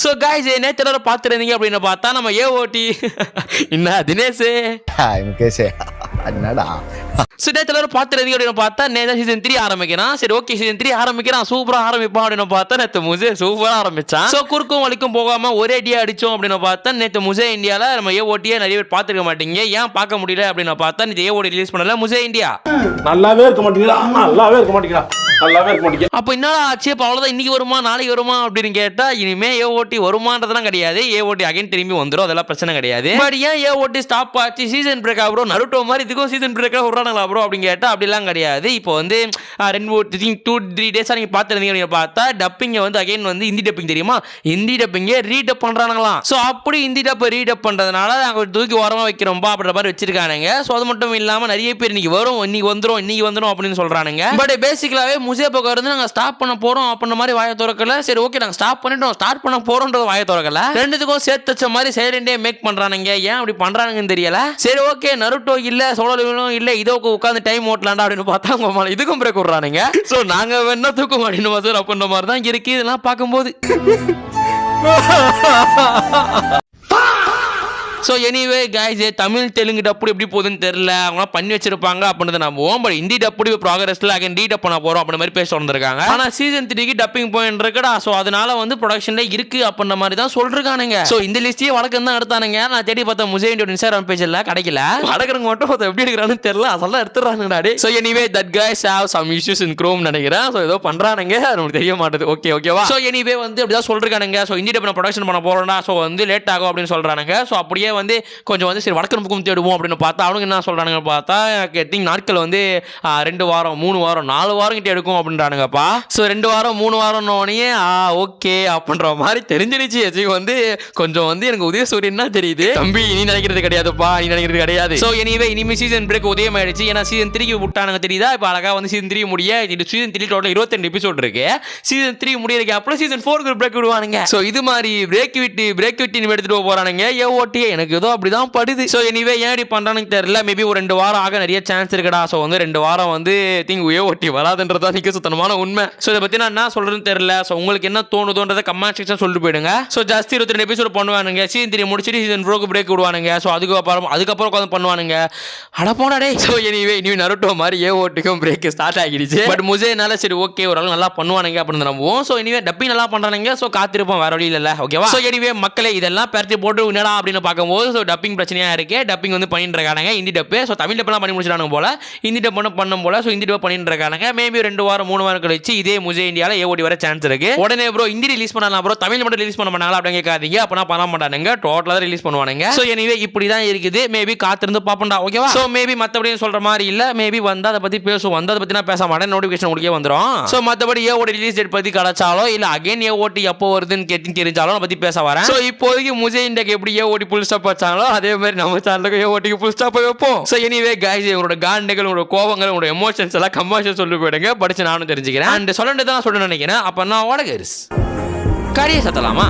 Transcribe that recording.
So guys நேற்று எல்லாரும் பார்த்துருந்தீங்க அப்படின்னு பார்த்தா நம்ம ஏஓடி என்ன தினேஷ் என்னடா நேற்று எல்லாரும் பார்த்துருந்தீங்க அப்படின்னு பார்த்தா நேற்று சீசன் 3 ஆரம்பிக்கிறான். சரி ஓகே சீசன் 3 ஆரம்பிக்கிறான், சூப்பராக ஆரம்பிப்பான் அப்படின்னு பார்த்தா நேற்று முசே சூப்பராக ஆரம்பிச்சான். ஸோ குறுக்கும் வலிக்கும் போகாமல் ஒரே அடியா அடித்தோம் அப்படின்னு பார்த்தா நேற்று முசே இந்தியாவில் நம்ம ஏஓடியே நிறைய பேர் பார்த்துருக்க மாட்டீங்க. ஏன் பார்க்க முடியல அப்படின்னு பார்த்தா நேற்று ஏஓடி ரிலீஸ் பண்ணல முசே இந்தியா. நல்லாவே இருக்க மாட்டீங்களா? நல்லாவே இருக்க மாட்டீங்களா? அப்போ என்னடா ஆச்சு? இப்போ அவ்வளோதான், இன்னைக்கு வருமா நாளைக்கு வருமா அப்படின்னு கேட்டா இனிமே ஏஓடி வருமானதெல்லாம் கிடையாது. ஏஓடி அகைன் திரும்பி வந்துடும், அதெல்லாம் பிரச்சனை கிடையாது. பட் ஏன் ஏஓடி ஸ்டாப் ஆச்சு? சீசன் பிரேக் ப்ரோ, நருட்டோ மாதிரி இதுக்கும் சீசன் பிரேக் விடுறாங்களா ப்ரோ அப்படின்னு கேட்டா அப்படிலாம் கிடையாது. இப்போ வந்து 2-3 டேஸாக நீங்கள் பார்த்துருந்தீங்க அப்படின்னு பார்த்தா டப்பிங்கை வந்து அகைன் வந்து ஹிந்தி டப்பிங் தெரியுமா, ஹிந்தி டப்பிங்கை ரீடப் பண்ணுறாங்களாம். ஸோ அப்படி ஹிந்தி டப்பை ரீடப் பண்ணுறதுனால நாங்கள் தூக்கி ஓரமாக வைக்கிறோம்பா அப்படின்ற மாதிரி வச்சிருக்கானுங்க. ஸோ அது மட்டும் இல்லாமல் நிறைய பேர் இன்னைக்கு வரும் இன்னைக்கு வந்துடும் அப்படின்னு சொல்கிறானுங்க. பட் பேசிக்கலாகவே முசே பக்கம் இருந்து நாங்கள் ஸ்டாப் பண்ண போகிறோம் அப்படின்ற மாதிரி வாயை திறக்கல. சரி ஓகே நாங்கள் ஸ்டாப் பண்ணிட்டோம், ஸ்டார்ட் பண்ண போகிறோன்றது வாயை திறக்கல. ரெண்டுத்துக்கும் சேர்த்து வச்ச மாதிரி சைலண்டே மேக் பண்ணுறானுங்க. ஏன் அப்படி பண்ணுறானுங்கன்னு தெரியல. சரி ஓகே நருட்டோ இல்லை சோலோவும் இல்லை, இதோ உட்காந்து டைம் ஓட்டலாண்டா அப்படின்னு பார்த்தா அவங்க இதுக்கும் பிரேக் விடுறானுங்க. ஸோ நாங்கள் வேணா தூக்கம் அப்படின்னு அப்படின்ற மாதிரி தான் இருக்கு இதெல்லாம் பார்க்கும்போது. So anyway guys Tamil Telugu டப்பு எப்படி போகுதுன்னு தெரியல, அவங்களாம் பண்ணி வச்சிருப்பாங்க அப்படின்றத நம்புவோம். பட் ஹிந்தி டப்பு ப்ராக்ரஸில் அகைன் ரீடப் பண்ண போகிறோம் அப்படின்ற மாதிரி பேச வந்திருக்காங்க. ஆனால் சீசன் 3க்கு டப்பிங் பாயிண்ட் இருக்குடா. ஸோ அதனால வந்து ப்ரொடக்ஷனில் இருக்கு அப்படின்ற மாதிரி தான் சொல்லிருக்கானுங்க. ஸோ இந்த லிஸ்ட்டையே வழக்கம் தான் எடுத்தானுங்க. நான் தேடி பார்த்தா முசேண்டியோட இன்ஸ்டாகிராம் பேஜில் கிடைக்கல. வடக்கிறவங்க மட்டும் எப்படி எடுக்கிறான்னு தெரியல, அதெல்லாம் எடுத்துறானுங்கடா. So anyway that guys have some issues in Chrome நினைக்கிறேன். ஸோ ஏதோ பண்ணுறானுங்க, நமக்கு தெரிய மாட்டேது. ஓகேவா? ஸோ எனிவே வந்து அப்படிதான் சொல்லிருக்கானுங்க. ஸோ ஹிந்தி டப் ப்ரொடக்ஷன் பண்ண போகிறோம்டா, ஸோ வந்து லேட் ஆகும் அப்படின்னு சொல்கிறானுங்க. ஸோ அப்படியே வந்து கொஞ்சம் வந்து சரி வடக்கு பக்கம் தேடுவோம் அப்படின்னு பார்த்தா அவனுக்கு என்ன சொல்கிறானுங்க பார்த்தா திங்க் நாட்கள் வந்து 2 வாரம் 3 வாரம் 4 வாரம் கிட்ட எடுக்கும் அப்படின்றானுங்கப்பா. ஸோ 2 வாரம் 3 வாரம்னோடனே ஓகே அப்படின்ற மாதிரி தெரிஞ்சிருச்சு. வந்து கொஞ்சம் வந்து எனக்கு உதயசூரியன் தான் தெரியுது, தம்பி நீ நினைக்கிறது கிடையாதுப்பா, நீ நினைக்கிறது கிடையாது. ஸோ எனிவே இனிமேல் சீசன் பிரேக் உதயம் ஆயிடுச்சு. ஏன்னா சீசன் 3க்கு விட்டானுங்க தெரியுதா. இப்போ அழகாக வந்து சீசன் 3 முடிய சீசன் 3 டோட்டல் 22 எபிசோட் இருக்கு. சீசன் 3 முடியறதுக்கு அப்புறம் சீசன் 4க்கு பிரேக் விடுவானுங்க. ஸோ இது மாதிரி பிரேக் விட்டு எடுத்துட்டு போறானுங்க. ஏஓடி எனக்கு ஏதோ அப்படிதான் படுது. ஸோ எனிவே ஏன் இப்படி பண்றானுக்கு தெரியல. மேபி ஒரு 2 வாரம் ஆக நிறைய சான்ஸ் இருக்குடா. ஸோ வந்து 2 வாரம் வந்து திங்க் ஏஓடி வராதுன்றதா நிக்க சுத்தமான உண்மை. ஸோ இதை பத்தி நான் என்ன சொல்றதுன்னு தெரியல. ஸோ உங்களுக்கு என்ன தோணுதோன்றதை கமெண்ட் செக்ஷன் சொல்லிட்டு போயிடுங்க. ஸோ ஜாஸ்தி 22 எபிசோட் பண்ணுவானுங்க. சீசன் 3 முடிச்சுட்டு சீசன் 4க்கு பிரேக் விடுவானுங்க. ஸோ அதுக்கப்புறம் உட்காந்து பண்ணுவானுங்க. அட போனா டே. ஸோ எனிவே இனி நருட்டோ மாதிரி ஏஓடிக்கும் பிரேக் ஸ்டார்ட் ஆகிடுச்சு. பட் முசேனால சரி ஓகே ஒரு நல்லா பண்ணுவானுங்க அப்படின்னு நம்புவோம். ஸோ எனிவே டப்பிங் நல்லா பண்றானுங்க. ஸோ காத்திருப்போம், வேற வழி இல்ல. ஓகேவா? ஸோ எனிவே மக்களே இதெல்லாம் பரட்டி போட்டு என்னடா அப்படின்னு பார்க்கும்போது ஸோ டப்பிங் பிரச்சனையா இருக்கு. டப்பிங் வந்து பண்ணிட்டு இருக்காங்க ஹிந்தி டப்பு. ஸோ தமிழ் டப்லாம் பண்ணி முடிச்சிட்டாங்க போல, ஹிந்தி டப் பண்ணும் போல. ஸோ ஹிந்தி டப் பண்ணிட்டு இருக்காங்க. மேபி 2 வாரம் 3 வாரம் கழிச்சு இதே முசே இந்தியாவில் ஏஓடி வர சான்ஸ் இருக்கு. உடனே ப்ரோ ஹிந்தி ரிலீஸ் பண்ணலாம் ப்ரோ, தமிழ் மட்டும் ரிலீஸ் பண்ண மாட்டாங்களா அப்படின்னு கேட்காதீங்க. அப்பனா பண்ண மாட்டானுங்க, டோட்டலாக தான் ரிலீஸ் பண்ணுவானுங்க. ஸோ எனிவே இப்படி தான் இருக்குது. மேபி காத்திருந்து பார்ப்போம்டா. ஓகேவா? ஸோ மேபி மற்றபடி சொல்ற மாதிரி இல்லை. மேபி வந்து அதை பற்றி பேசுவோம், வந்து அதை பற்றி நான் பேச மாட்டேன், நோட்டிஃபிகேஷன் உங்களுக்கே வந்துடும். ஸோ மற்றபடி ஏஓடி ரிலீஸ் டேட் பற்றி கிடைச்சாலோ இல்லை அகைன் ஏஓடி எப்போ வருதுன்னு கேட்டு தெரிஞ்சாலும் அதை பற்றி பேச வரேன். ஸோ இப்போதைக்கு முசே இந்தியாக்கு எப்படி ஏஓடி புல் ஸ்டாப் வச்சாங்களோ அதே மாதிரி நம்ம சேனலுக்கு ஏஓடிக்கு புல் ஸ்டாப் வைப்போம். ஸோ எனிவே காய்ஸ் உங்களோட காண்டுகள் உங்களோட கோவங்கள் உங்களோட எமோஷன்ஸ் எல்லாம் கம்மாஷன் சொல்லி போயிடுங்க, படிச்சு நானும் தெரிஞ்சுக்கிறேன். அண்ட் சொல்லிட்டு தான் சொல்ல நினைக்கிறேன். அப்போ நான் ஓடகரிஸ் காரியை சத்தலாமா?